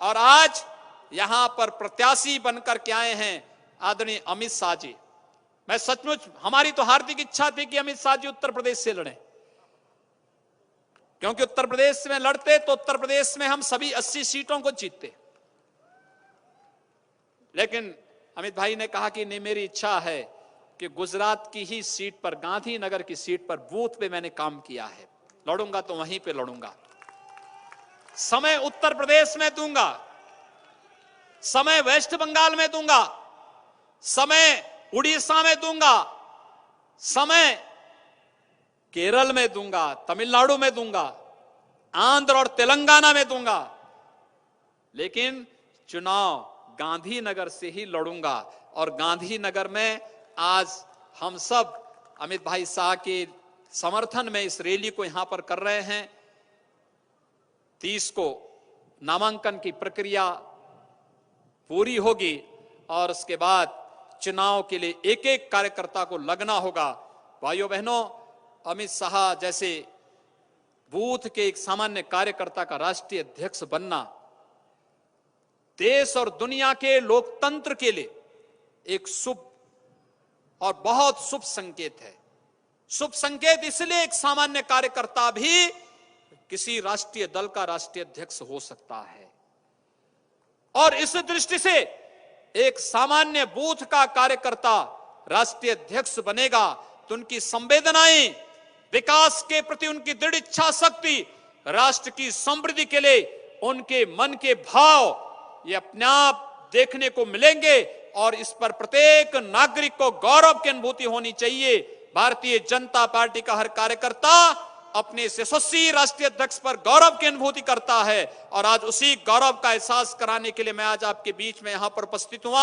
और आज यहां पर प्रत्याशी बनकर के आए हैं आदरणीय अमित शाह जी। मैं सचमुच, हमारी तो हार्दिक इच्छा थी कि अमित शाह जी उत्तर प्रदेश से लड़ें, क्योंकि उत्तर प्रदेश में लड़ते तो उत्तर प्रदेश में हम सभी 80 सीटों को जीतते। लेकिन अमित भाई ने कहा कि नहीं, मेरी इच्छा है कि गुजरात की ही सीट पर, गांधीनगर की सीट पर बूथ पे मैंने काम किया है, लड़ूंगा तो वहीं पे लड़ूंगा। समय उत्तर प्रदेश में दूंगा, समय वेस्ट बंगाल में दूंगा, समय उड़ीसा में दूंगा, समय केरल में दूंगा, तमिलनाडु में दूंगा, आंध्र और तेलंगाना में दूंगा, लेकिन चुनाव गांधीनगर से ही लड़ूंगा। और गांधीनगर में आज हम सब अमित भाई शाह के समर्थन में इस रैली को यहां पर कर रहे हैं। 30 को नामांकन की प्रक्रिया पूरी होगी और उसके बाद चुनाव के लिए एक एक कार्यकर्ता को लगना होगा। भाइयों बहनों, अमित शाह जैसे बूथ के एक सामान्य कार्यकर्ता का राष्ट्रीय अध्यक्ष बनना देश और दुनिया के लोकतंत्र के लिए एक शुभ और बहुत शुभ संकेत है। शुभ संकेत इसलिए एक सामान्य कार्यकर्ता भी किसी राष्ट्रीय दल का राष्ट्रीय अध्यक्ष हो सकता है और इस दृष्टि से एक सामान्य बूथ का कार्यकर्ता राष्ट्रीय अध्यक्ष बनेगा तो उनकी संवेदनाएं, विकास के प्रति उनकी दृढ़ इच्छा शक्ति, राष्ट्र की समृद्धि के लिए उनके मन के भाव ये अपने आप देखने को मिलेंगे और इस पर प्रत्येक नागरिक को गौरव की अनुभूति होनी चाहिए। भारतीय जनता पार्टी का हर कार्यकर्ता अपने यशस्वी राष्ट्रीय अध्यक्ष पर गौरव की अनुभूति करता है और आज उसी गौरव का एहसास कराने के लिए मैं आज आपके बीच में यहां पर उपस्थित हुआ।